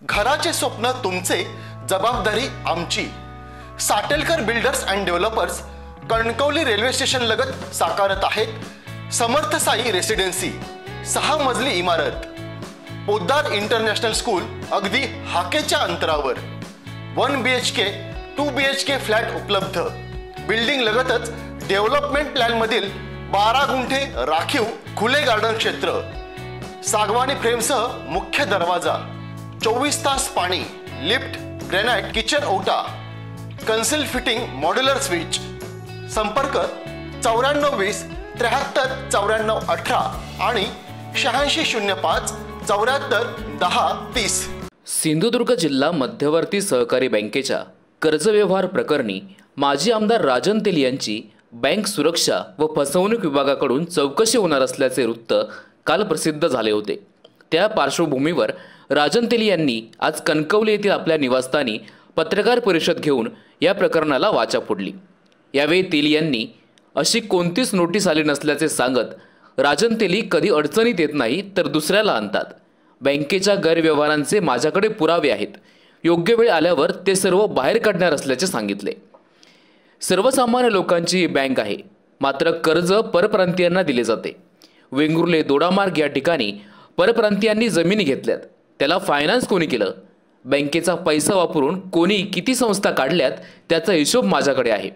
घराचे स्वप्न तुमचे, जबाबदारी आमची। Satelkar builders and developers Kankavli railway station लगत साकारत आहेत समर्थ साई रेसिडेन्सी, 6 मजली इमारत, पोद्दार इंटरनॅशनल स्कूल अगदी हाकेच्या अंतरावर, 1 BHK 2 BHK फ्लॅट उपलब्ध। बिल्डिंग लगतच डेव्हलपमेंट प्लॅन मधील 12 गुंठे राखीव खुले गार्डन क्षेत्र, सागवानी फ्रेमसह मुख्य दरवाजा, 24 तास पाणी, लिफ्ट, ग्रेनाइट किचन ओटा, कन्सिल फिटिंग मॉड्युलर स्विच। संपर्क 9420 73 94 18 आणि 8605 74 10 30। सिंधुदुर्ग जिल्हा मध्यवर्ती सहकारी बँकेच्या कर्ज व्यवहार प्रकरणी माजी आमदार राजन तेली यांची बँक सुरक्षा व फसवणूक विभागाकडून चौकशी होणार असल्याचे वृत्त काल प्रसिद्ध झाले होते। त्या पार्श्वभूमीवर राजन तेली यांनी आज कणकवली येथील आपल्या निवासस्थानी पत्रकार परिषद घेऊन या प्रकरणाला वाचा फोडली। यावेळी तेली यांनी अशी कोणतीच नोटीस आली नसल्याचे सांगत राजन तेली कधी अडचणीत येत नाही तर दुसऱ्याला आणतात। बँकेच्या गैरव्यवहारांचे माझ्याकडे पुरावे आहेत, योग्य वेळ आल्यावर ते सर्व बाहेर काढणार असल्याचे सांगितले। सर्वसामान्य लोकांची ही बँक आहे, मात्र कर्ज परप्रांतीयांना दिले जाते। वेंगुर्ले दोडामार्ग या ठिकाणी परप्रांतीयांनी जमिनी घेतल्यात, त्याला फायनान्स कोणी केलं, बँकेचा पैसा वापरून कोणी किती संस्था काढल्यात त्याचा हिशोब माझ्याकडे आहे।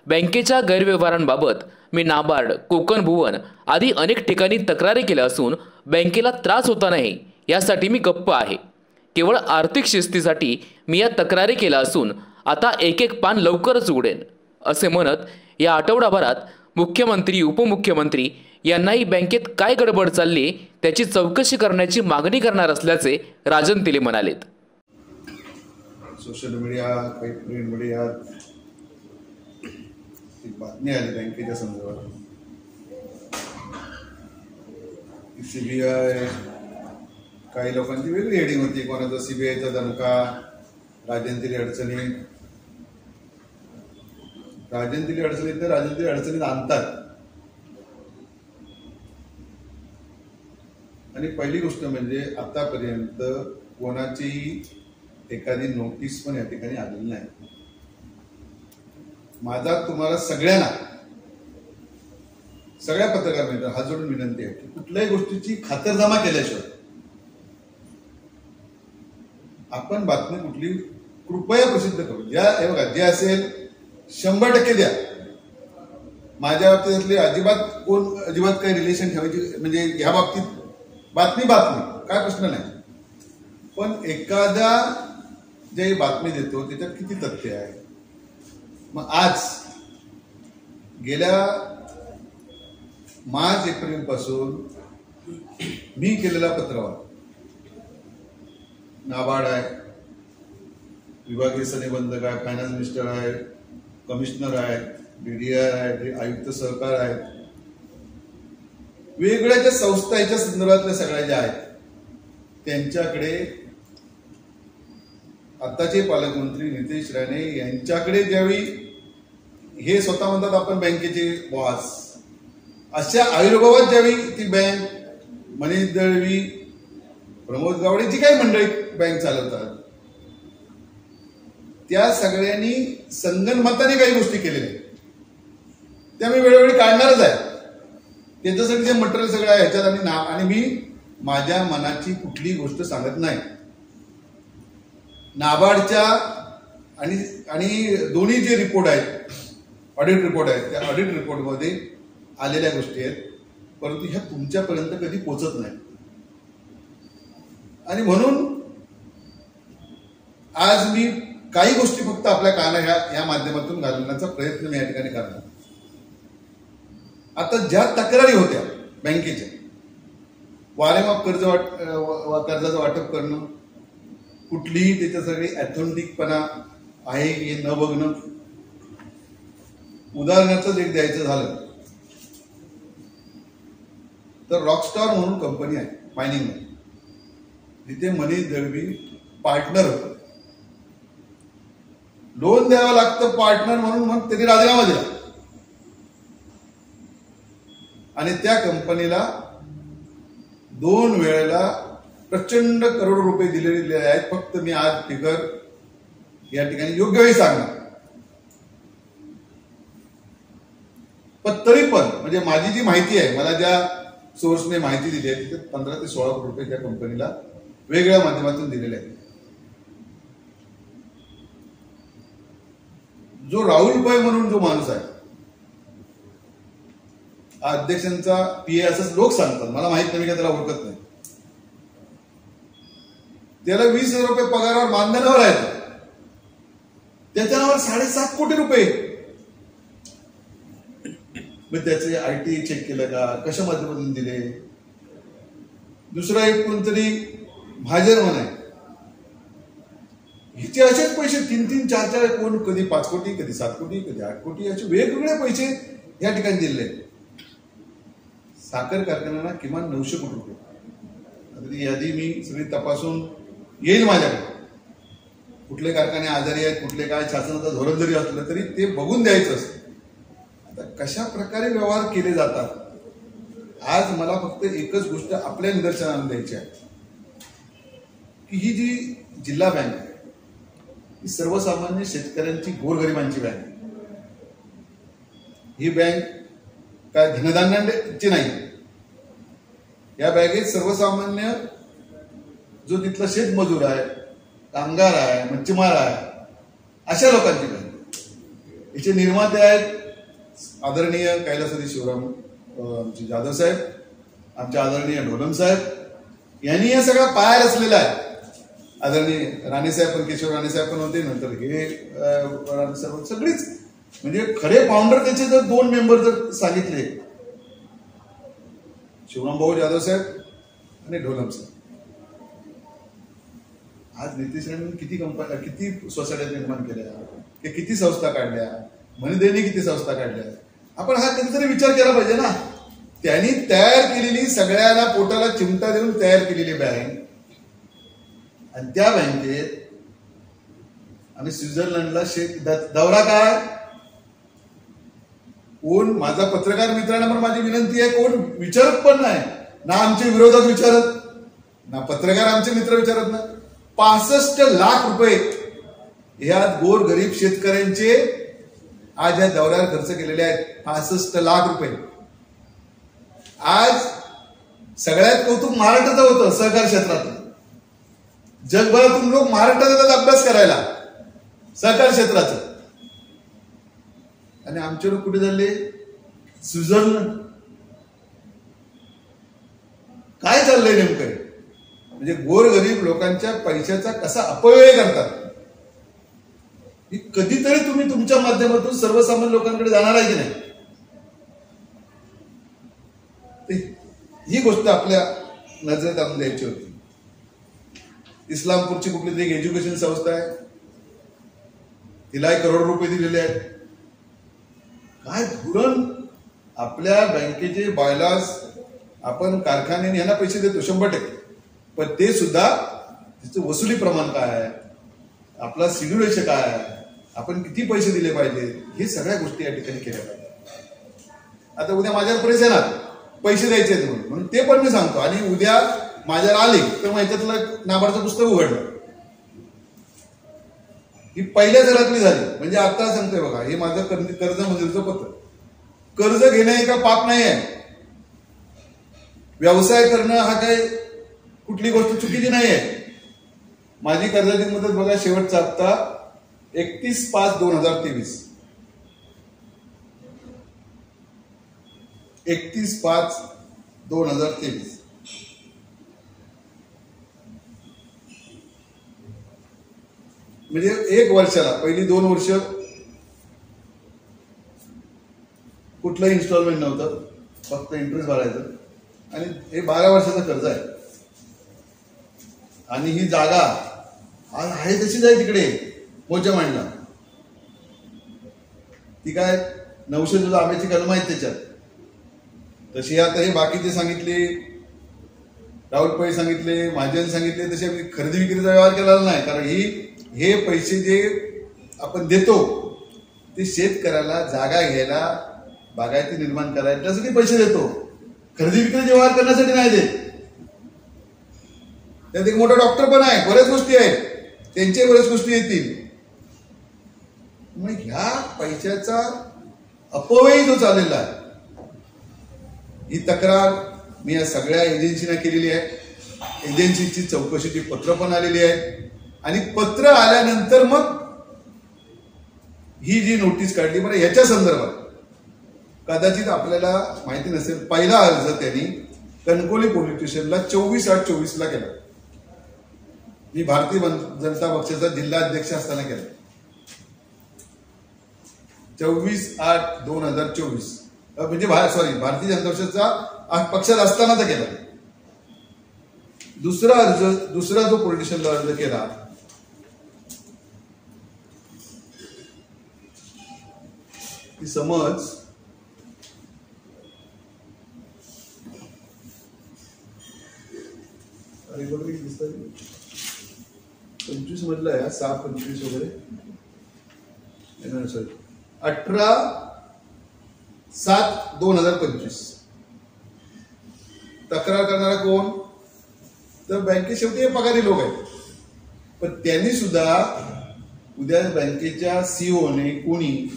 बँकेच्या गैरव्यवहारांबाबत मी नाबार्ड, कोकण भुवन आदी अनेक ठिकाणी तक्रारी केल्या असून बँकेला त्रास होता नाही यासाठी मी गप्प आहे। केवळ आर्थिक शिस्तीसाठी मी या तक्रारी केल्या असून आता एक पान लवकरच उघडेन असे म्हणत या आठवडाभरात मुख्यमंत्री, उपमुख्यमंत्री यांनाही बँकेत काय गडबड चालली त्याची चौकशी करण्याची मागणी करणार असल्याचे राजन तेली म्हणालेत। सोशल मीडिया, काही प्रिंट मीडिया एक बातमी आली बँकेच्या संदर्भात। CBI काही लोकांची वेगळी हेडिंग होती, कोणाचा CBIचा दणका, राजन तेली अडचणीत। राजन तेली अडचणीत तर राजन तेली अडचणीत आणतात। आणि पहिली गोष्ट म्हणजे आतापर्यंत कोणाचीही एखादी नोटीस पण या ठिकाणी आलेली नाही। माझा तुम्हाला सगळ्यांना, सगळ्या पत्रकार मित्रांना हात जोडून विनंती आहे की कुठल्याही गोष्टीची खातरजमा केल्याशिवाय आपण बातमी कुठली कृपया प्रसिद्ध करू। हे बघा, जे असेल 100% द्या। माझ्या बाबतीतले अजिबात काही रिलेशन ठेवायची म्हणजे ह्या बाबतीत बातमी काय प्रश्न नाही, पण एखादा जे बातमी देतो त्याच्यात किती तथ्य आहे। मग आज गेल्या मार्च एप्रिल पासून मी केलेला पत्रव्यवहार, नाबार्ड आहे, विभागीय सनिबंधक आहे, फायनान्स मिनिस्टर आहे, कमिशनर आहे, DDI आहे, आयुक्त सहकार आहेत, वेगवेगळ्या ज्या संस्था याच्या संदर्भातल्या सगळ्या ज्या आहेत त्यांच्याकडे आताचे पालकमंत्री नितेश राणे यांच्याकडे ज्यावेळी हे स्वतः म्हणतात आपण बँकेचे बॉस, अशा आविर्भावात ज्यावेळी ती बँक, मनीष दळवी, प्रमोद गावडे जी काही मंडळी बँक चालवतात त्या सगळ्यांनी संगनमताने काही गोष्टी केलेल्या आहेत, त्या मी वेळोवेळी काढणारच आहे। त्याच्यासाठी जे मटेरियल सगळं आहे ह्याच्यात आणि मी माझ्या मनाची कुठली गोष्ट सांगत नाही। नाबार्डच्या आणि दोन्ही जे रिपोर्ट आहेत, ऑडिट रिपोर्ट आहेत, त्या ऑडिट रिपोर्टमध्ये आलेल्या गोष्टी आहेत, परंतु ह्या तुमच्यापर्यंत कधी पोहोचत नाही। आणि म्हणून आज मी काही गोष्टी फक्त आपल्या कानात या माध्यमातून घालण्याचा प्रयत्न मी या ठिकाणी करणार। आता ज्या तक्रारी होत्या बँकेच्या, वारंवार कर्जाचं वाटप करणं, कुठलीही त्याच्यासाठी ऑथेंटिकपणा आहे हे न बघणं। उदाहरणार्थ एक द्यायचं झालं तर रॉकस्टार म्हणून कंपनी आहे मायनिंग मध्ये, जिथे मनीष दळवी पार्टनर होतं। लोन द्यावं लागतं पार्टनर म्हणून, मग त्यांनी राजीनामा दिला आणि त्या कंपनीला 2 वेळेला प्रचंड करोडो रुपये दिलेले आहेत. फक्त मी आज फिगर या ठिकाणी योग्य वेळी सांगणार. पण तरी पण म्हणजे माझी जी माहिती आहे, मला ज्या सोर्सने माहिती दिली आहे, तिथे 15 ते 16 कोटी रुपये त्या कंपनीला वेगळ्या माध्यमातून दिलेले आहेत. जो राहुल पै म्हणून जो माणूस आहे, अध्यक्षांचा पीए असंच लोक सांगतात, मला माहित नाही, मी काय त्याला ओळखत नाही. त्याला 20,000 रुपये पगारावर मानधनावर आहे. त्याच्या नावावर 7.5 कोटी रुपये. मग त्याचे आयटी चेक केलं का, कशा माध्यमातून दिले. दुसरा एक कोणतरी भाजर म्हणाय, हिचे असेच पैसे 3-3, 4-4, कोण कधी 5 कोटी, कधी 7 कोटी, कधी 8 कोटी, असे वेगवेगळे पैसे या ठिकाणी दिले. साखर कारखान्यांना किमान 900 कोटी रुपये. आता ती यादी मी सगळी तपासून येईल माझ्याकडे. कुठले कारखाने आजारी आहेत, कुठले काय, शासनाचं धोरण जरी असलं तरी ते बघून द्यायचं असतं. आता कशा प्रकारे व्यवहार केले जातात, आज मला फक्त एकच गोष्ट आपल्या निदर्शनाला द्यायची आहे की ही जी जिल्हा बँक आहे, ही सर्वसामान्य शेतकऱ्यांची, गोरगरिबांची बँक आहे. ही बँक काय धनधान्याची नाही. या बँकेत सर्वसामान्य जो तिथला शेतमजूर आहे, कामगार आहे, मच्छीमार आहे, अशा लोकांची बँक. याचे निर्माते आहेत आदरणीय कैलासवासी शिवराम आमचे जाधव साहेब, आमचे आदरणीय ढोलम साहेब, यांनी हे सगळं पाया रचलेला आहे. आदरणीय राणेसाहेब पण, केशव राणेसाहेब पण होते, नंतर हे राणेसाहेब, सगळीच म्हणजे खरे फाउंडर त्याचे जर 2 मेंबर जर सांगितले, शिवराम भाऊ जाधव साहेब आणि ढोलम साहेब. आज नितीश राणेंनी किती सोसायट्या निर्माण केल्या, किती संस्था काढल्या, मनीदेने किती संस्था काढल्या. आपण हा कधीतरी विचार केला पाहिजे ना. त्यांनी तयार केलेली, सगळ्याला पोटाला चिमटा देऊन तयार केलेली बँक, आणि त्या बँकेत आम्ही स्वित्झर्लंडला दौरा काय, कोण, माझा पत्रकार मित्रांना पण माझी विनंती आहे, कोण विचारत पण नाही ना, आमच्या विरोधात विचारत ना, पत्रकार आमचे मित्र विचारत ना. 65 लाख रुपये ह्या गोर गरीब शेतकऱ्यांचे आज या दौऱ्यावर खर्च केलेले आहेत. 65 लाख रुपये. आज सगळ्यात कौतुक महाराष्ट्राचं होतं, सहकार क्षेत्रातलं. जगभरातून लोक महाराष्ट्रात येतात अभ्यास करायला सहकार क्षेत्राचं, आणि आमचे लोक कुठे झाले, स्वित्झर्लंड. काय चाललंय नेमकं? म्हणजे गोरगरीब लोकांच्या पैशाचा कसा अपव्यय करतात. ही कधीतरी तुम्ही तुमच्या माध्यमातून सर्वसामान्य लोकांकडे जाणार आहे की नाही, ही गोष्ट आपल्या नजरेत आणून द्यायची होती. इस्लामपूरची कुठली तरी एज्युकेशन संस्था आहे, तिलाही करोड रुपये दिलेले आहेत. काय धोरण आपल्या बँकेचे बायलॉज, आपण कारखान्याने यांना पैसे देतो 100%, पण ते सुद्धा तिचं वसुली प्रमाण काय आहे, आपला सिड्यूल रेशो काय आहे, आपण किती पैसे दिले पाहिजे, हे सगळ्या गोष्टी या ठिकाणी केल्या पाहिजे. आता उद्या माझ्यावर प्रेस येणार पैसे द्यायचे आहेत म्हणून ते पण मी सांगतो, आणि उद्या माझ्यावर आले तर मग ह्याच्यातलं नाबार्डचं पुस्तक उघडलं. ही पहिल्या घरातली झाली. म्हणजे आता सांगतोय बघा, हे माझं कर्ज मंजुरीचं पत्र. कर्ज घेणं हे का पाप नाही आहे, व्यवसाय करणं हा काही कुठली गोष्ट चुकीची नाही आहे. माझी कर्जाची मुदत बघा, शेवटचा हप्ता 31/5/2023. 31/5/2023. म्हणजे 1 वर्षाला, पहिली 2 वर्ष कुठलंही इन्स्टॉलमेंट नव्हतं, फक्त इंटरेस्ट भरायचं, आणि हे 12 वर्षाचं कर्ज आहे. आणि ही जागा आज आहे तशीच आहे तिकडे मोर्चा मांडला. ती काय 900 सुद्धा आंब्याची कलम आहेत त्याच्यात. तशी आता हे बाकीचे सांगितले, राहुल पै सांगितले, महाजन सांगितले, तसे खरेदी विक्रीचा व्यवहार केलेला नाही. कारण हे पैसे जे आपण देतो ते शेतकऱ्याला जागा घ्यायला, बागायती निर्माण करायला, त्यासाठी पैसे देतो, खरेदी विक्रीचे व्यवहार करण्यासाठी नाही देत. त्यात एक मोठा डॉक्टर पण आहे, बऱ्याच गोष्टी आहेत, त्यांच्या बऱ्याच गोष्टी येतील. मग ह्या पैशाचा अपव्यय जो चाललेला आहे, ही तक्रार मी या सगळ्या एजन्सीना केलेली आहे. एजन्सीची चौकशीची पत्र पण आलेली आहे आणि पत्र आल्यानंतर मग ही जी नोटीस काढली. बरं, याच्या संदर्भात कदाचित आपल्याला माहिती नसेल, पहिला अर्ज त्यांनी कणकवली पोलीस स्टेशनला 24/8/24 केला. मी भारतीय जनता पक्षाचा जिल्हा अध्यक्ष असताना केला. 24/8/2024 म्हणजे भारतीय जनता पक्षाचा पक्षात असतानाचा केला. दुसरा जो पोलीस स्टेशनला अर्ज केला ती समज अरे बघ 25 मधला आहे, 6/25 वगैरे, 18/7/2025. तक्रार करणारा कोण? तर बँके शेवटी पगारी लोक आहेत. पण त्यांनी सुद्धा उद्या बँकेच्या सीओने कोणी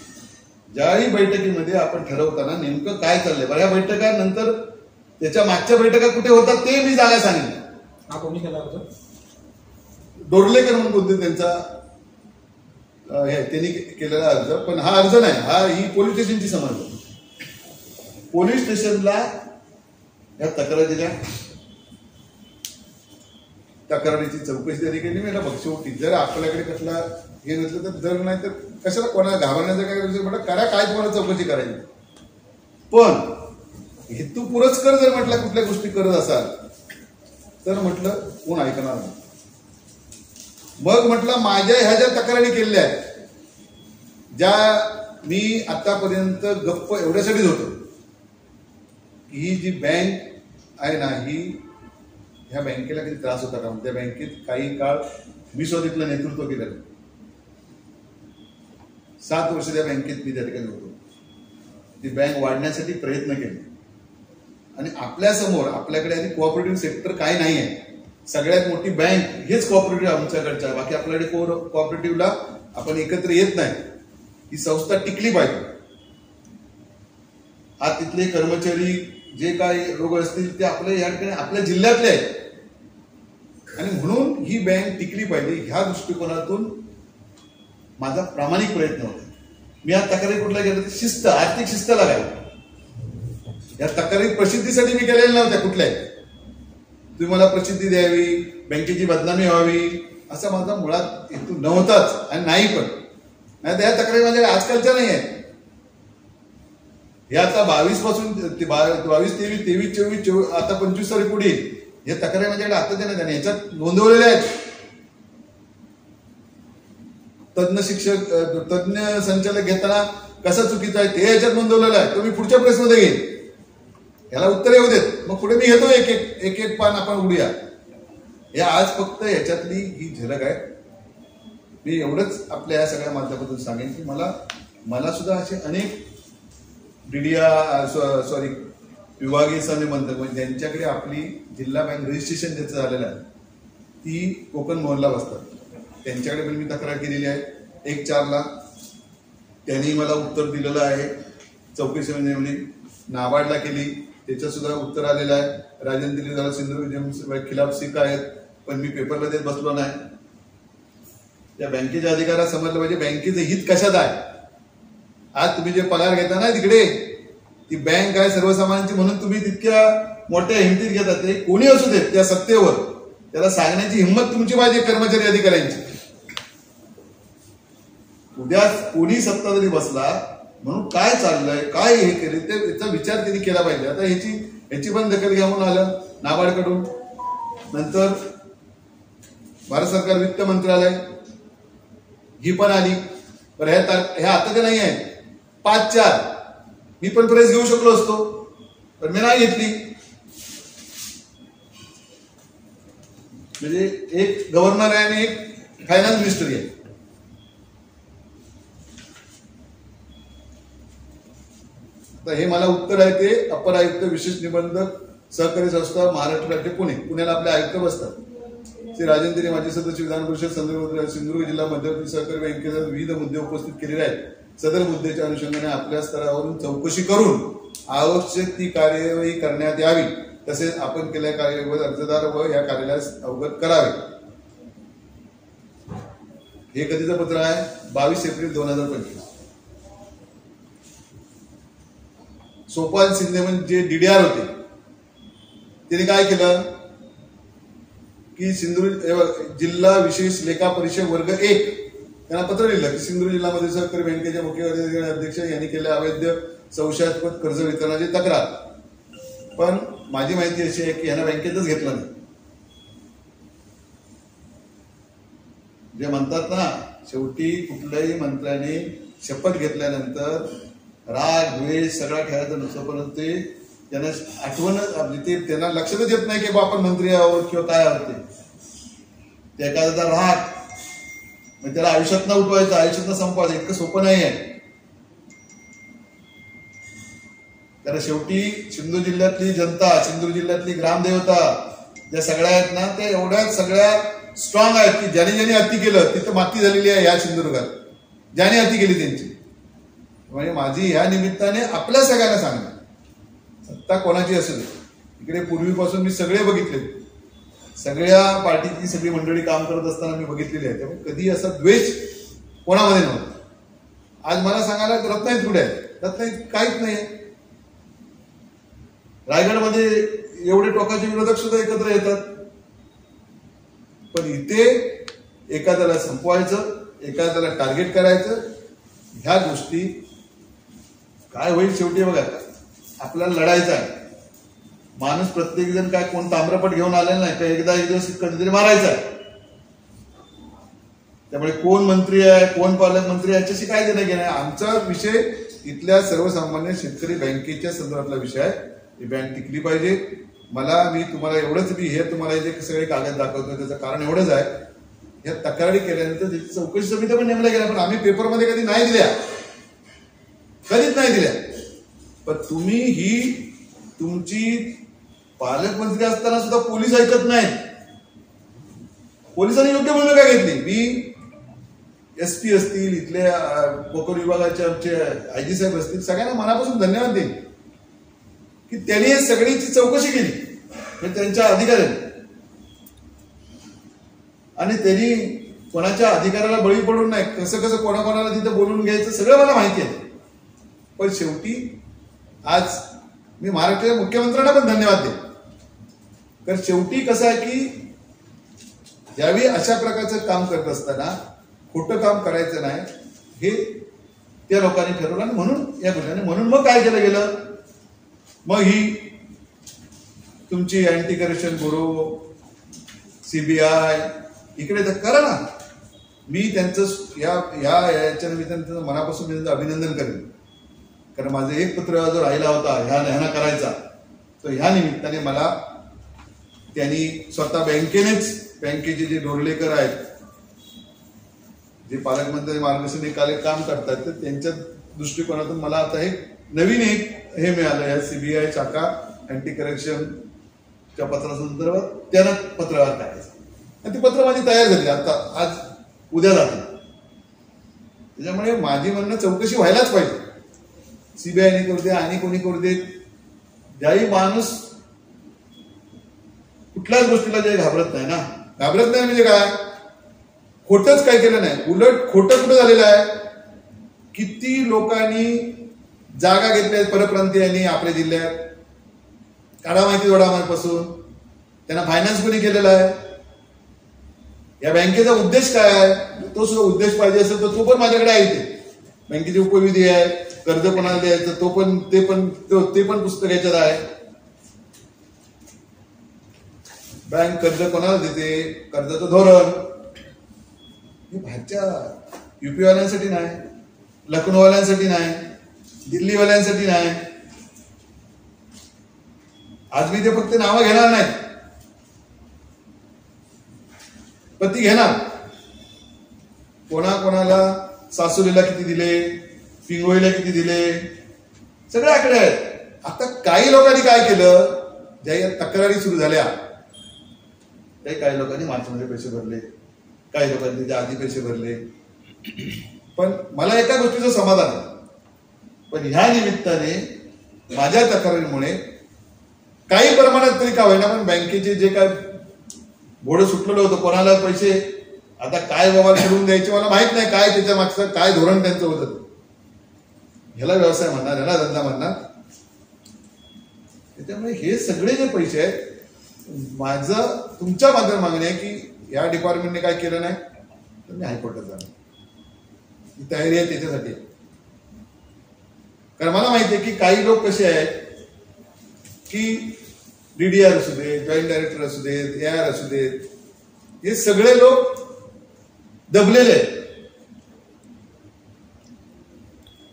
ज्याही बैठकीमध्ये आपण ठरवताना नेमकं काय चाललंय, बऱ्या बैठकानंतर त्याच्या मागच्या बैठका कुठे होतात ते मी जागा सांगितलं. हा कोणी केला होता? डोरलेकर म्हणून बोलते त्यांचा त्यांनी केलेला अर्ज. पण हा अर्ज नाही, ही पोलीस स्टेशनची समज. पोलीस स्टेशनला या तक्रारीची चौकशी त्यांनी केली. मला बक्षी होती. जर आपल्याकडे कसला हे नसलं तर, जर नाही तर कशाला कोणाला घाबरण्याचं काय म्हटलं, करा काय तुम्हाला चौकशी करायची. पण हेतू पुरस्कार जर म्हटलं कुठल्या गोष्टी करत असाल तर म्हटलं कोण ऐकणार नाही. मग म्हटलं माझ्या ह्या ज्या तक्रारी केलेल्या आहेत, ज्या मी आतापर्यंत गप्प एवढ्यासाठीच होतो की ही जी बँक आहे ना, ही ह्या बँकेला किती त्रास होता का. त्या बँकेत काही काळ मी स्वतःतलं नेतृत्व केलं. 7 वर्ष त्या बँकेत मी त्या ठिकाणी होतो. ती बँक वाढण्यासाठी प्रयत्न केले आणि आपल्यासमोर आपल्याकडे आधी कोऑपरेटिव्ह सेक्टर काय नाही आहे. सगळ्यात मोठी बँक हेच कोऑपरेटिव्ह आमच्याकडच्या, बाकी आपल्याकडे कोऑपरेटिव्हला आपण एकत्र येत नाही. ही संस्था टिकली पाहिजे. हा तिथले कर्मचारी जे काही लोक असतील ते आपल्या या ठिकाणी आपल्या जिल्ह्यातले आहेत आणि म्हणून ही बँक टिकली पाहिजे. ह्या दृष्टिकोनातून माझा प्रामाणिक प्रयत्न होता. मी या तक्रारी कुठल्या गेलो तर शिस्त, आर्थिक शिस्त लागायला. या तक्रारी प्रसिद्धीसाठी मी केलेल्या नव्हत्या कुठल्याही. तुम्ही मला प्रसिद्धी द्यावी, बँकेची बदनामी व्हावी, असा माझा मुळात हेतू नव्हताच आणि नाही पण. नाही तर या तक्रारी माझ्या आजकालच्या नाही आहेत. हे आता 22 पासून 22, 23, 24 आता 25 तारीख पुढे हे तक्रारी माझ्याकडे आताच्या नाही. याच्यात नोंदवलेल्या आहेत. तज्ञ संचालक घेताना कसा चुकीचा आहे ते याच्यात नोंदवलेलं आहे. तो मी पुढच्या प्रेसमध्ये घेईन. याला उत्तर येऊ देत, मग पुढे मी घेतो एक पान आपण उडूया. या आज फक्त याच्यातली ही झलक आहे. मी एवढंच आपल्या या सगळ्या माध्यमातून सांगेन की मला सुद्धा असे अनेक विभागीय संबंधक म्हणजे ज्यांच्याकडे आपली जिल्हा बँक रजिस्ट्रेशन ज्याचं झालेलं आहे ती कोकण मोहनला बसतात. त्यांच्याकडे पण मी तक्रार केलेली आहे 1/4 त्यांनी मला उत्तर दिलेलं आहे. चौकशी म्हणजे नाबार्डला केली, त्याचं सुद्धा उत्तर आलेलं आहे. राजन दिल्ली झाला, सिंधू खिलाफ सिक आहेत, पण मी पेपरला देत बसलो नाही. या बँकेच्या अधिकारात समजलं पाहिजे बँकेचं हित कशात आहे. आज तुम्ही जे पगार घेता ना तिकडे, ती बँक आहे सर्वसामान्यांची म्हणून तुम्ही तितक्या मोठ्या हिमतीत घेतात. ते कोणी असू देत त्या सत्तेवर, त्याला सांगण्याची हिंमत तुमची पाहिजे कर्मचारी अधिकाऱ्यांची. उद्या कोणी सत्ता जरी बसला म्हणून काय चाललंय, काय हे केले ते याचा विचार त्यांनी केला पाहिजे. आता ह्याची पण दखल घेऊन आलं नाबार्डकडून. नंतर भारत सरकार वित्त मंत्रालय ही पण आली. पण ह्या आताच्या नाही आहेत. 5/4 मी पण प्रेस घेऊ शकलो असतो पण मी नाही घेतली. म्हणजे एक गव्हर्नर आहे आणि एक फायनान्स मिनिस्टर आहे. तर हे मला उत्तर आहे ते अपर आयुक्त विशेष निबंधक सहकारी संस्था महाराष्ट्र राज्य पुण्याला आपले आयुक्त बसतात. श्री राजन तेली माजी सदस्य विधान परिषद सिंधुदुर्ग जिल्हा मध्यवर्ती सहकारी बँकेचा विविध मुद्दे उपस्थित केलेले आहेत। सदर मुद्द्याच्या अनुषंगाने आपल्या स्तरावरून चौकशी करून आवश्यक ती कार्यवाही करण्यात यावी, तसेच आपण केलेल्या कार्यवाहीवर अर्जदार व या कार्यालयास अवगत करावे। हे कधीचं पत्र आहे? 22 एप्रिल 2025। सोपान शिंदे म्हणजे DDR होते, त्यांनी काय केलं की सिंधुदुर्ग जिल्हा विशेष लेखा परीक्षक वर्ग 1 त्यांना पत्र लिहिलं की सिंधुदुर्ग जिल्हा सहकारी बँकेच्या मुख्य अध्यक्ष यांनी केल्या अवैध संशयास्पद कर्ज वितरणाची तक्रार। पण माझी माहिती अशी आहे की यांना बँकेतच घेतलं नाही। जे म्हणतात ना, शेवटी कुठल्याही मंत्र्याने शपथ घेतल्यानंतर राग द्वेष सगळा ठेवायचा नसतो, परंतु त्यांना आठवण ते त्यांना लक्षातच येत नाही की बा आपण मंत्री आहोत किंवा काय आहोत। ते एखाद्याचा राग मग त्याला आयुष्यात न उठवायचं, आयुष्यात न संपवायचं इतकं सोपं नाही आहे। त्याला शेवटी सिंधू जिल्ह्यातली जनता, सिंधू जिल्ह्यातली ग्रामदेवता ज्या सगळ्या आहेत ना, त्या एवढ्या सगळ्या स्ट्रॉंग आहेत की ज्याने ज्याने अति केलं तिथं माती झालेली आहे या सिंधुदुर्गात, ज्याने अति केली त्यांची। म्हणजे माझी या निमित्ताने आपल्या सगळ्यांना सांगणं, सत्ता कोणाची असेल, इकडे पूर्वीपासून मी सगळे बघितले, सगळ्या पार्टीची सगळी मंडळी काम करत असताना मी बघितलेली आहे, त्यामुळे कधी असा द्वेष कोणामध्ये नव्हता। आज मला सांगायला रत्नागिरीत कुठे आहे? रत्नागिरीत काहीच नाही। रायगडमध्ये एवढे टोकाचे विरोधक सुद्धा एकत्र येतात, पण इथे एखाद्याला संपवायचं, एखाद्याला टार्गेट करायचं, ह्या गोष्टी काय होईल शेवटी बघा, आपल्याला लढायचं आहे। माणूस प्रत्येक जण काय कोण ताम्रपट घेऊन आलेला नाही, तर एकदा एक दिवस कधीतरी मारायचा आहे। त्यामुळे कोण मंत्री आहे, कोण पालकमंत्री याच्याशी काय देणं घेणं आहे। आमचा विषय इथल्या सर्वसामान्य शेतकरी बँकेच्या संदर्भातला विषय आहे। ही बँक टिकली पाहिजे। मी तुम्हाला एवढंच हे तुम्हाला जे सगळे कागद दाखवतो त्याचं कारण एवढंच आहे, या तक्रारी केल्यानंतर त्याची चौकशी समिती पण नेमल्या गेल्या, पण आम्ही पेपरमध्ये कधी नाही दिल्या, कधीच नाही दिल्या। पण तुम्ही ही तुमची पालकमंत्री असताना सुद्धा पोलीस ऐकत नाहीत। पोलिसांनी योग्य भूमिका घेतली। मी SP असतील, इथल्या कोकण विभागाचे आमचे IG साहेब असतील, सगळ्यांना मनापासून धन्यवाद देईन की त्यांनी सगळीची चौकशी केली, म्हणजे त्यांच्या अधिकाऱ्यांनी, आणि त्यांनी कोणाच्या अधिकाराला बळी पडून नाही, कसं कसं कोणाकोणाला तिथं बोलून घ्यायचं सगळं मला माहिती आहे। पण शेवटी आज मी महाराष्ट्राच्या मुख्यमंत्र्यांना पण धन्यवाद देईन, कारण शेवटी कसं आहे की ज्यावेळी अशा प्रकारचं काम करत असताना खोटं काम करायचं नाही हे त्या लोकांनी ठरवलं, आणि म्हणून या गोष्टीने म्हणून मग काय केलं गेलं, मग ही तुमची अँटी करप्शन ब्युरो, CBI इकडे तर करा ना। मी त्यांचं याच्या निमित्ताने त्यांचं मनापासून त्यांचं अभिनंदन करेन, कारण माझं एक पत्र जो राहिला होता ह्यांना करायचा, तर ह्या निमित्ताने मला त्यांनी स्वतः बँकेचे जे डोरलेकर आहेत, जे पालकमंत्री मार्गदर्शन काम करतात, तर त्यांच्या दृष्टिकोनातून मला आता हे नवीन हे मिळालं, या CBI शाखा अँटी करप्शनच्या पत्रासंदर्भात त्यांना पत्रावर टाकायचं, आणि ती पत्र माझी तयार झाली, आता आज उद्या जाते। त्याच्यामुळे माझी म्हणणं चौकशी व्हायलाच पाहिजे। CBI करू दे आणि कोणी करू दे, ज्याही माणूस कुठल्याच गोष्टीला जे घाबरत नाही ना, घाबरत नाही म्हणजे काय, खोटंच काय केलं नाही, उलट खोटं कुठं झालेलं आहे, किती लोकांनी जागा घेतल्या परप्रांतीयांनी आपल्या जिल्ह्यात, काढा माहिती जोडामार्फतून त्यांना फायनान्स कोणी केलेला आहे, या बँकेचा उद्देश काय आहे, तो सुद्धा उद्देश पाहिजे असेल तर तो पण माझ्याकडे आहे। इथे बँकेची उपविधी आहे, कर्ज कोणाला द्यायचं ते पण पुस्तक याच्यात आहे। बँक कर्ज कोणाला देते, कर्जाचं धोरण हे बाहेरच्या UP वाल्यांसाठी नाही, लखनौवाल्यांसाठी नाही, दिल्लीवाल्यांसाठी नाही। आज मी ते फक्त नावं घेणार नाही, पण ती घेणार। कोणाला सासुलीला किती दिले, पिंगोळीला किती दिले, सगळे आकडे आहेत। आता काही लोकांनी काय केलं, ज्या या तक्रारी सुरू झाल्या काही लोकांनी मार्चमध्ये पैसे भरले, काही लोकांनी त्याच्या आधी पैसे भरले. पण मला एका गोष्टीचं समाधान आहे, पण ह्या निमित्ताने माझ्या तक्रारीमुळे काही प्रमाणात तरी का होईना पण बँकेचे जे काय घोडं सुटलेलं होतं, कोणाला पैसे आता काय बाबा ठरवून द्यायचे मला माहित नाही, काय त्याच्या मागचं काय धोरण त्यांचं होतं. ह्याला व्यवसाय म्हणणार, ह्याला धंदा म्हणणार. त्याच्यामुळे हे सगळे जे पैसे आहेत, माझं तुमच्या माध्यमातून मागणी आहे की या डिपार्टमेंटने काय केलं नाही तर मी हायकोर्टात जाणार. ही तयारी आहे त्याच्यासाठी. कारण मला माहिती आहे की काही लोक कसे आहेत की DDR असू दे, जॉईंट डायरेक्टर असू देत, AR असू देत, हे सगळे लोक दबलेले आहेत.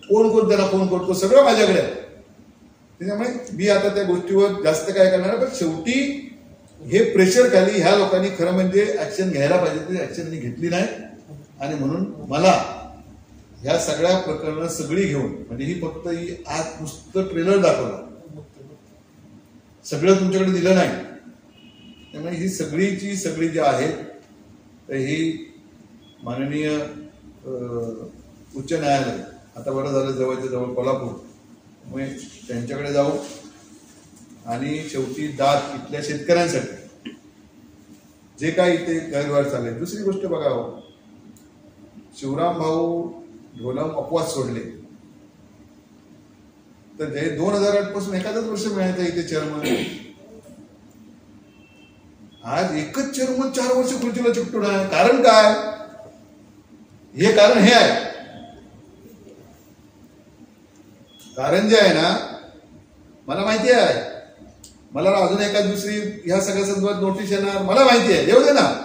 कोण त्यांना फोन करतो सगळं माझ्याकडे आहे. त्याच्यामुळे मी आता त्या गोष्टीवर जास्त काय करणार, पण शेवटी हे प्रेशर खाली ह्या लोकांनी खरं म्हणजे ऍक्शन घ्यायला पाहिजे, ते ऍक्शन घेतली नाही. आणि म्हणून मला ह्या सगळ्या प्रकरणं सगळी घेऊन, म्हणजे ही फक्त ही आज नुसतं ट्रेलर दाखवलं, सगळं तुमच्याकडे दिलं नाही. त्यामुळे ही सगळी जी आहेत तर ही माननीय उच्च न्यायालय, आता बरं झालं जवळच्या जवळ कोल्हापूर, त्यामुळे त्यांच्याकडे जाऊ आणि शेवटी दाद इथल्या शेतकऱ्यांसाठी जे काय इथे गैरव्यवहार चालले. दुसरी गोष्ट बघा, शिवराम भाऊ ढोलम अपवाद सोडले तर जे 2008 पासून एखादंच वर्ष मिळायचं इथे चेअरमन. आज एकच चेअरमन 4 वर्ष खुर्चीला चिकटून आहे. कारण काय? हे कारण हे आहे, कारण जे आहे ना, मला माहिती आहे, मला अजून एखाद दुसरी ह्या सगळ्या संदर्भात नोटीस येणार, मला माहिती आहे, येऊ दे ना.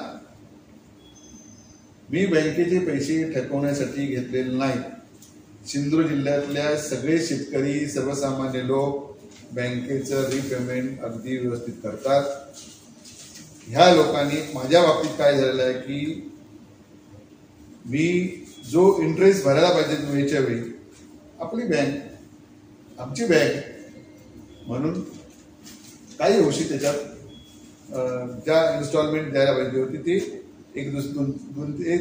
मी बँकेचे पैसे ठेवण्यासाठी घेतलेले नाही. सिंधुदुर्ग जिल्ह्यातल्या सगळे शेतकरी, सर्वसामान्य लोक बँकेचं रिपेमेंट अगदी व्यवस्थित करतात. ह्या लोकांनी माझ्या बाबतीत काय झालेलं आहे की मी जो इंटरेस्ट भरायला पाहिजे वेळच्या वेळी, आपली बँक, आमची बँक म्हणून काही गोष्टी त्याच्यात ज्या इन्स्टॉलमेंट द्यायला पाहिजे होती ते एक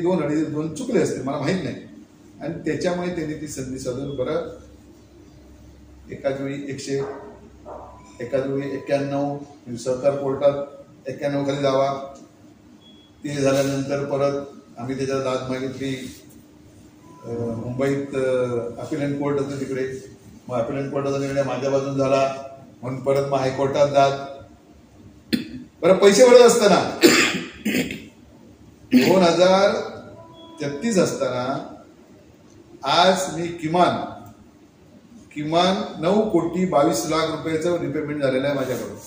दोन अडीच दोन चुकले असते, मला माहित नाही. आणि त्याच्यामुळे त्यांनी ती संधी साधून बरं एकाच वेळी 100, एकाच वेळी 91 सहकार कोर्टात 91 खाली दावा. ते झाल्यानंतर परत आम्ही त्याच्यात दाद मागितली. मुंबईत अपिलेंट कोर्ट होतं तिकडे, मग अपिलेंट कोर्टाचा निर्णय माझ्या बाजून झाला म्हणून परत मग हायकोर्टात दाद. बरं पैसे भरत असताना 2033 असताना आज मी किमान 9,22,00,000 रिपेमेंट झालेलं आहे माझ्याकडून.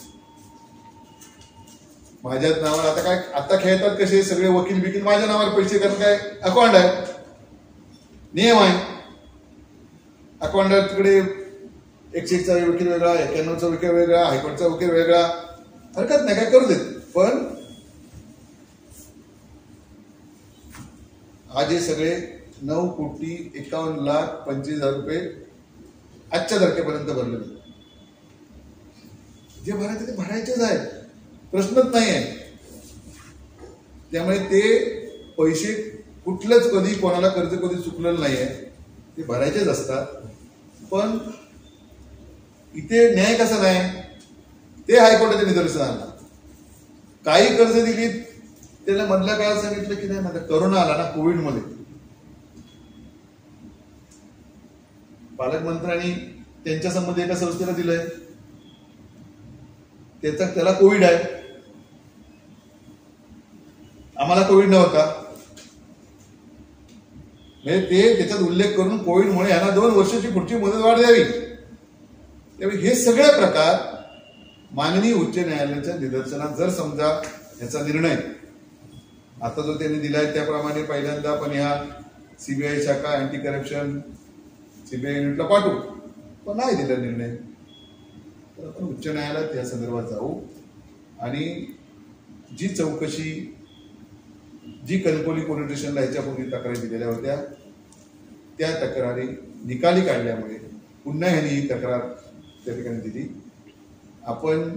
माझ्याच नावावर आता काय, आता खेळतात कसे सगळे वकील बिकील माझ्या नावावर पैसे, कारण काय अकाउंट आहे, नियम आहे. अकाउंट तिकडे 101चा वकील वेगळा, 91चा वकील वेगळा, हायकोर्टचा वकील वेगळा, हरकत नाही, काय करू देत. पण आज हे सगळे 9,51,25,000 आजच्या तारखेपर्यंत भरले. जे भरायचे ते भरायचेच आहेत, प्रश्नच नाही आहे. त्यामुळे ते पैसे कुठलंच कधी कोणाला कर्ज कधी चुकलेलं नाही आहे, ते भरायचेच असतात. पण इथे न्याय कसा नाही ते हायकोर्टाच्या निदर्शनास आणलं. काही कर्ज दिली त्याला मधल्या काळात सांगितलं की नाही, आता करोना आला ना, कोविडमध्ये पालकमंत्र्यांनी त्यांच्या संबंधी एका संस्थेला दिलंय, त्याला कोविड आहे, आम्हाला कोविड नव्हता. म्हणजे ते त्याच्यात उल्लेख करून कोविडमुळे यांना 2 वर्षाची पुढची मुदतवाढ द्यावी. त्यावेळी हे सगळे प्रकार माननीय उच्च न्यायालयाच्या निदर्शनात, जर समजा याचा निर्णय आता जो त्यांनी दिलाय त्याप्रमाणे पहिल्यांदा आपण ह्या CBI शाखा अँटी करप्शन CBI युनिटला पाठवू, पण नाही दिला निर्णय तर आपण उच्च न्यायालयात या संदर्भात जाऊ आणि जी चौकशी, जी कणकवली पोलीस स्टेशनला ह्याच्यापूर्वी तक्रारी दिलेल्या होत्या त्या तक्रारी निकाली काढल्यामुळे पुन्हा ह्यांनी ही तक्रार त्या ठिकाणी दिली. आपण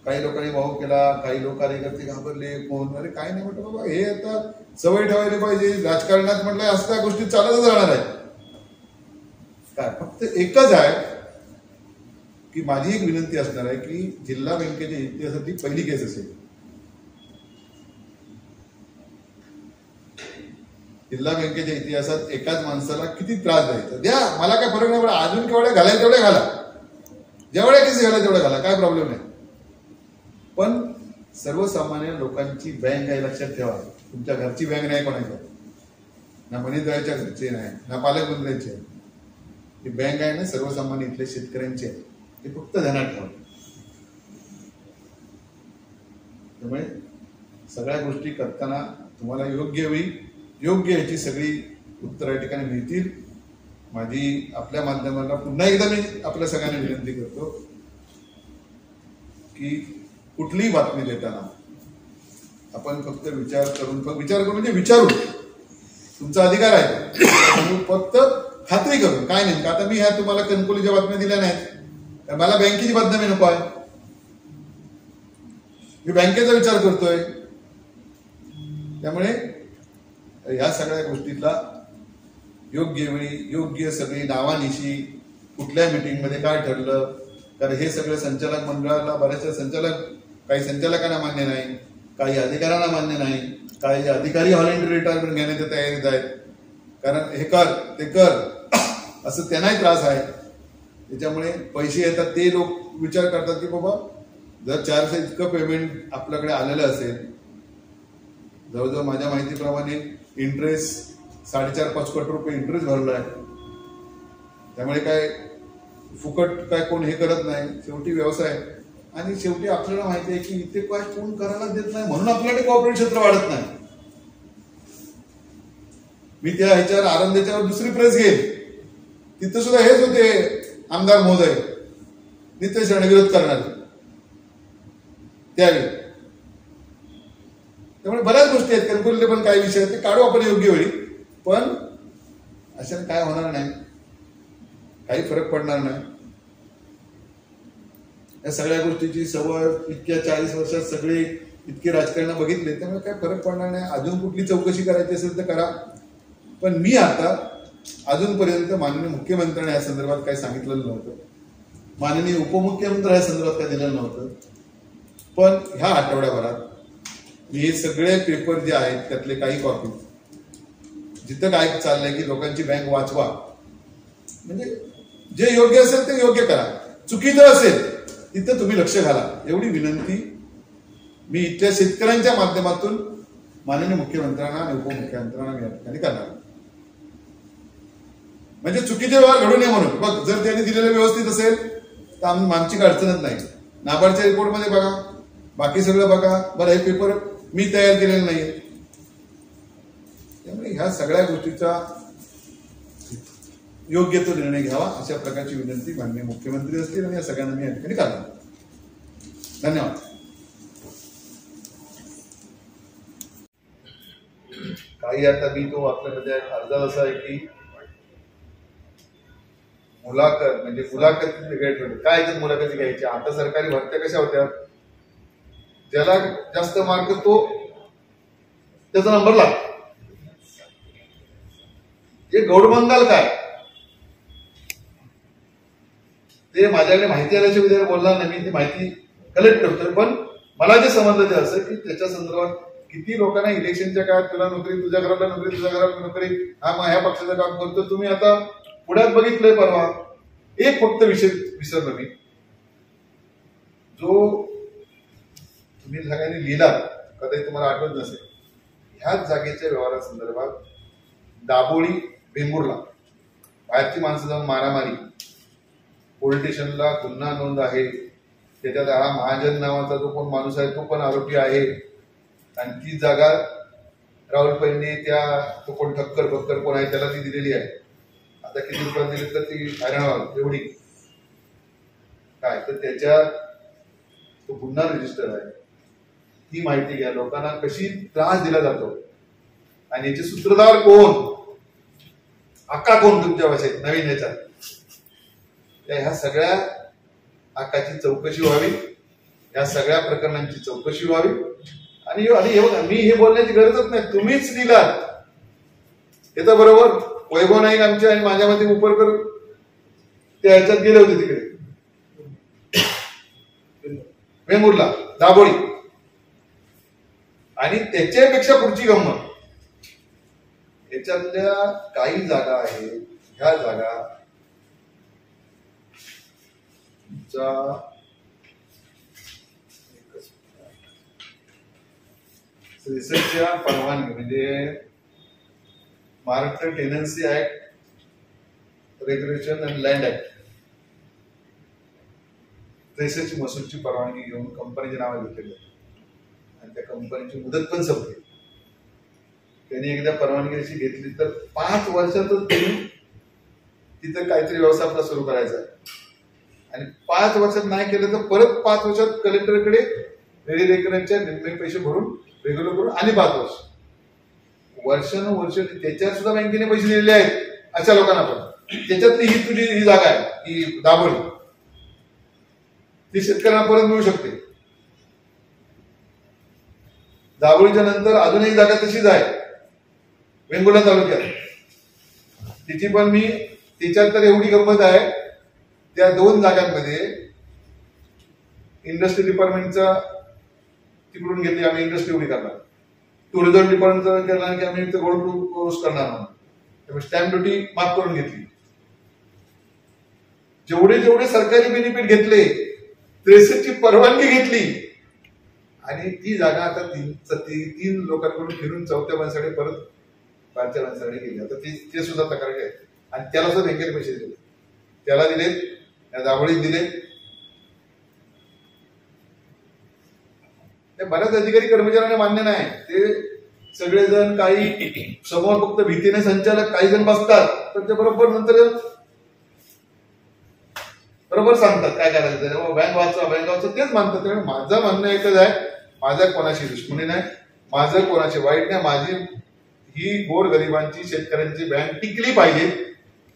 काही लोकांनी भाऊ केला, काही लोक कार्यकर्ते घाबरले, कोण अरे काय नाही म्हटलं बाबा, हे आता सवय ठेवायला पाहिजे. राजकारणात म्हटलं असं त्या गोष्टी चालतच राहणार आहे. काय फक्त एकच आहे की माझी एक विनंती असणार आहे की जिल्हा बँकेच्या इतिहासातली पहिली केस असेल. जिल्हा बँकेच्या इतिहासात एकाच माणसाला किती त्रास द्यायचा, द्या, मला काय फरक नाही पडला. अजून केवढ्या घालायला तेवढ्या घाला, जेवढ्या केस घाला तेवढ्या घाला, काय प्रॉब्लेम नाही. पण सर्वसामान्य लोकांची बँक आहे, लक्षात ठेवा. तुमच्या घरची बँक नाही कोणाच्या, ना मनीदळच्या घरचे नाही, ना पालकमंत्र्यांची आहे. ही बँक आहे ना सर्वसामान्य इथल्या शेतकऱ्यांची आहे. हे फक्त ध्यानात ठेवा. त्यामुळे सगळ्या गोष्टी करताना तुम्हाला योग्य वेळी योग्य याची सगळी उत्तर या ठिकाणी मिळतील. माझी आपल्या माध्यमाला पुन्हा एकदा मी आपल्या सगळ्यांना विनंती करतो की कुठलीही बातमी देताना आपण फक्त विचार करून म्हणजे विचारून, तुमचा अधिकार आहे, फक्त खात्री करून. काय नाही आता मी ह्या तुम्हाला कणकवलीच्या बातम्या दिल्या नाहीत, मला बँकेची बदनामी नको आहे, मी बँकेचा विचार करतोय. त्यामुळे ह्या सगळ्या गोष्टीतला योग्य वेळी योग्य सगळी नावानिशी कुठल्या मिटिंगमध्ये काय ठरलं, कारण हे सगळं संचालक मंडळाला बऱ्याचशा काही संचालकांना मान्य नाही, काही अधिकाऱ्यांना मान्य नाही, काही अधिकारी व्हॉलंटरी रिटायरमेंट घेण्याच्या तयारीत आहेत. कारण हे कर ते कर असं त्यांनाही त्रास आहे. त्याच्यामुळे पैसे येतात ते लोक विचार करतात की बाबा जर 400 इतकं पेमेंट आपल्याकडे आलेलं असेल, जवळजवळ माझ्या माहितीप्रमाणे इंटरेस्ट 4.5-5 कोटी रुपये इंटरेस्ट भरला आहे. त्यामुळे काय फुकट काय कोण हे करत नाही, शेवटी व्यवसाय. आणि शेवटी आपल्याला माहिती आहे की इथे काय कोण करायला देत नाही, म्हणून आपल्याकडे कॉर्पोरेट क्षेत्र वाढत नाही. मी त्या ह्याच्यावर आनंदाच्यावर दुसरी प्रेस घेईल, तिथं सुद्धा हेच होते आमदार महोदय नितेश राणे विरोध करणारे त्यावेळी. त्यामुळे बऱ्याच गोष्टी आहेत, कणकवलीले पण काही विषय आहेत, ते काढू आपण योग्य वेळी. पण अशाने काय होणार नाही, काही फरक पडणार नाही. या सगळ्या गोष्टीची सवय इतक्या 40 वर्षात सगळे इतके राजकारण बघितले, त्यामुळे काय फरक पडणार नाही. अजून कुठली चौकशी करायची असेल तर करा. पण मी आता अजूनपर्यंत माननीय मुख्यमंत्र्यांनी या संदर्भात काही सांगितलेलं नव्हतं, माननीय उपमुख्यमंत्री या संदर्भात काही दिलेलं नव्हतं. पण ह्या आठवड्याभरात मी हे सगळे पेपर जे आहेत त्यातले काही कॉपी, जिथं काय चाललंय की लोकांची बँक वाचवा, म्हणजे जे योग्य असेल ते योग्य करा, चुकीचं असेल तिथं तुम्ही लक्ष घाला, एवढी विनंती मी इथल्या शेतकऱ्यांच्या माध्यमातून माननीय मुख्यमंत्र्यांना आणि उपमुख्यमंत्र्यांना मी या ठिकाणी करणार. म्हणजे चुकीचे व्यवहार घडू नये म्हणून. बघ, जर त्यांनी दिलेलं व्यवस्थित असेल तर आमची अडचणच नाही. नाबार्डच्या रिपोर्टमध्ये बघा, बाकी सगळं बघा. बरं, हे पेपर मी तयार केलेलं नाहीये. त्यामुळे ह्या सगळ्या गोष्टीचा योग्य तो निर्णय घ्यावा, अशा प्रकारची विनंती माननीय मुख्यमंत्री असतील आणि या सगळ्यांना मी या ठिकाणी करणार. धन्यवाद. काही आता मी तो आपल्यामध्ये अर्जात असा आहे की मुलाखत म्हणजे मुलाखत वेगळे ठेवले. काय याच्यात मुलाखती घ्यायच्या? आता सरकारी भरत्या कशा होत्या, ज्याला जास्त मार्क तो त्याचा नंबर लागतो. हे गौडबंगाल काय ते माझ्याकडे माहिती आल्याच्या विचार बोलणार नाही, मी ती माहिती कलेक्ट करतोय. पण मला जे समजलं ते असं की त्याच्या संदर्भात किती लोकांना इलेक्शनच्या काळात तुला नोकरी, तुझ्या घराला नोकरी, तुझ्या घराला नोकरी, हा मग ह्या पक्षाचं काम करतो. तुम्ही आता पुण्यात बघितलंय परवा, एक फक्त विषय विसरलो मी, जो तुम्ही सगळ्यांनी लिहिला, कदाचित तुम्हाला आठवत नसेल. ह्याच जागेच्या व्यवहारासंदर्भात दाबोळी वेंगुर्ला बाहेरची माणसं जाऊन मारामारी, पोलीस स्टेशनला गुन्हा नोंद आहे. त्याच्यात हा महाजन नावाचा जो कोण माणूस आहे तो पण आरोपी आहे. आणि ती जागा राहुल पैंने त्या तो कोण ठक्कर कोण आहे त्याला ती दिलेली आहे. आता किती रुपयात दिली तर ती हैराण एवढी काय, तर त्याच्या तो गुन्हा रजिस्टर आहे. ती माहिती घ्या, लोकांना कशी त्रास दिला जातो आणि याचे सूत्रधार कोण, अक्का कोण तुमच्या भाषेत नवीन ह्याच्यात, ह्या सगळ्या आकाची चौकशी व्हावी या सगळ्या प्रकरणांची चौकशी व्हावी. आणि हे बघा, मी हे बोलण्याची गरजच नाही, तुम्हीच दिलात. हे तर बरोबर वैभव नाईक आमचे आणि माझ्या मते उपरकर ते ह्याच्यात गेले होते तिकडे वेंगुर्ला दाभोळी. आणि त्याच्यापेक्षा पुढची गंमत, याच्यातल्या काही जागा आहेत, ह्या जागा रिसर्चच्या परवानगी म्हणजे Maharashtra tenancy act regulation and land act रिसर्चची महसूलची परवानगी घेऊन कंपनीचे नाव घेतलेले आणि त्या कंपनीची मुदत पण संपली. त्यांनी एकदा परवानगी अशी घेतली तर 5 वर्षातच तिथं काहीतरी व्यवसाय आपला सुरू करायचा आहे. आणि 5 वर्षात नाही केलं तर परत 5 वर्षात कलेक्टरकडे रेग्युलेटरच्या निम्मे पैसे भरून रेग्युलर करून आणि 5 वर्षानुवर्ष त्याच्यात सुद्धा बँकेने पैसे दिलेले आहेत अशा लोकांना. पण त्याच्यातली ही तुझी ही जागा आहे ही दाभोळी, ती शेतकऱ्यांना परत मिळू शकते. दाभोळीच्या नंतर अजून एक जागा तशीच आहे वेंगुर्ला तालुक्यात, तिची पण मी त्याच्यात तर एवढी गंमत आहे, त्या 2 जागांमध्ये इंडस्ट्री डिपार्टमेंटचा तिकडून घेतली आम्ही इंडस्ट्री उभी करणार, टुरिझम डिपार्टमेंटचा केला की आम्ही गोल्ड कोर्स करणार म्हणून, त्यामुळे स्टॅम्प ड्युटी माफ करून घेतली. जेवढे जेवढे सरकारी बेनिफिट घेतले, ट्रेसरची परवानगी घेतली आणि ती जागा आता 3 लोकांकडून फिरून 4थ्या माणसाकडे परत 5व्या माणसाकडे गेली. आता ते सुद्धा तक्रारी आहेत आणि त्याला सुद्धा बँकेने पैसे दिले, त्याला दिलेत, त्या दाभोळीत दिले. बऱ्याच अधिकारी कर्मचाऱ्यांना मान्य नाही. ते सगळेजण काही समोर फक्त भीतीने संचालक काही जण बसतात, पण ते बरोबर नंतर बरोबर सांगतात काय करायचं, बँक वाचवा तेच मानतात. त्यामुळे माझं म्हणणं एकच आहे, माझ्या कोणाशी दुश्मनी नाही, माझं कोणाची वाईट नाही, माझी ही गोरगरिबांची शेतकऱ्यांची बँक टिकली पाहिजे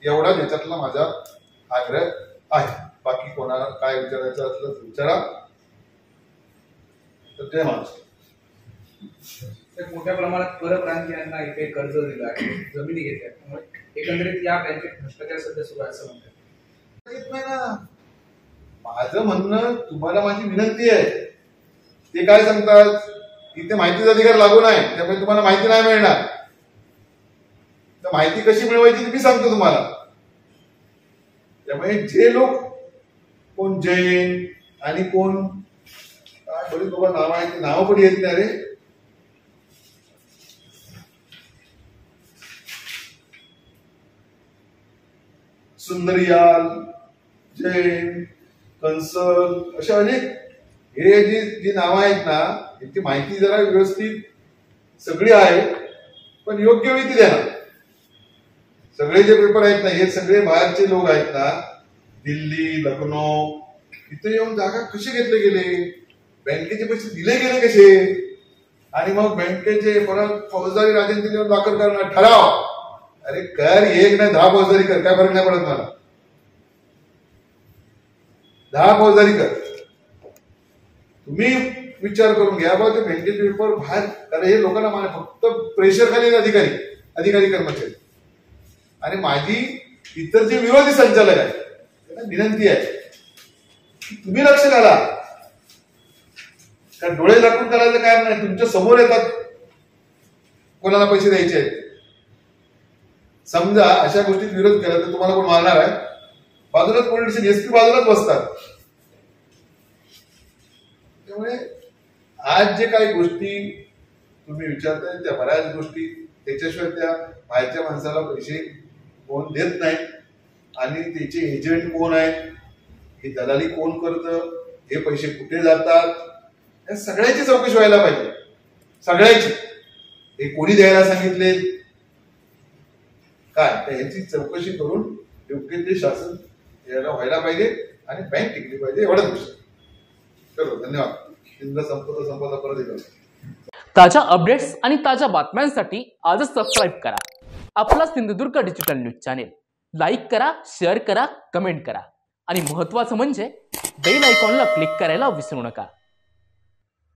एवढा याच्यातला माझा आग्रह आहे. बाकी कोणाला काय विचारायचं असलं तर विचारा. तर जय महाराष्ट्र. मोठ्या प्रमाणात परप्रांतीयांना इथे कर्ज दिलं आहे, जमिनी घेतल्या, त्यामुळे एकंदरीत या बँकेत भ्रष्टाचार सध्या सुरू आहे असं म्हणतात. येत नाही ना. माझं म्हणणं तुम्हाला माझी विनंती आहे, ते काय सांगतात इथे माहितीचा अधिकार लागू नाही, त्यामुळे तुम्हाला माहिती नाही मिळणार. तर माहिती कशी मिळवायची मी सांगतो तुम्हाला. त्यामुळे जे लोक कोण जैन आणि कोण काय बरीच लोक नाव आहेत, ते नाव पण येत नाही रे. सुंदरियाल, जैन, कंसल अशा अनेक हे जी नावं आहेत ना, यांची माहिती जरा व्यवस्थित सगळी आहे, पण योग्य वेळी ती द्या ना. सगळे जे पेपर आहेत ना, हे सगळे बाहेरचे लोक आहेत ना, दिल्ली, लखनौ, इथे येऊन जागा कसे घेतले गेले, बँकेचे पैसे दिले गेले कसे, आणि मग बँकेचे परत फौजदारी राजनीतीवर दाखल करणार ठराव. अरे कर, 1 नाही 10 फौजदारी कर, काय फरक नाही पडत मला. 10 फौजदारी कर. तुम्ही विचार करून घ्या बा, ते बँकेचे पेपर बाहेर, कारण हे लोकांना मला फक्त प्रेशर खाली अधिकारी कर्मचारी. आणि माझी इतर जे विरोधी संचालक आहे त्यांना विनंती आहे की तुम्ही लक्ष घाला, कारण डोळे झाकून करायचं काय नाही. तुमच्या समोर येतात कोणाला पैसे द्यायचे आहेत. समजा अशा गोष्टीत विरोध केला तर तुम्हाला कोण मारणार आहे, बाजूलाच पोलिस एसपी बाजूलाच बसतात. त्यामुळे आज जे काही गोष्टी तुम्ही विचारताय त्या बऱ्याच गोष्टी त्याच्याशिवाय त्या बाहेरच्या माणसाला पैसे कोण देत नाहीत, आणि त्याचे एजंट कोण आहेत, ही दलाली कोण करतं, हे पैसे कुठे जातात, या सगळ्याची चौकशी व्हायला पाहिजे. सगळ्याची. हे कोणी द्यायला सांगितले काय, याची चौकशी करून योग्य ते शासन यायला व्हायला पाहिजे आणि बँक टिकली पाहिजे, एवढाच विषय. चलो, धन्यवाद. संपदा परत येतो. ताज्या अपडेट्स आणि ताज्या बातम्यांसाठी आजच सबस्क्राईब करा आपला Sindhudurg digital news channel. Like करा, शेअर करा, कमेंट करा आणि महत्त्वाचं म्हणजे बेल आयकॉनला क्लिक करायला विसरू नका.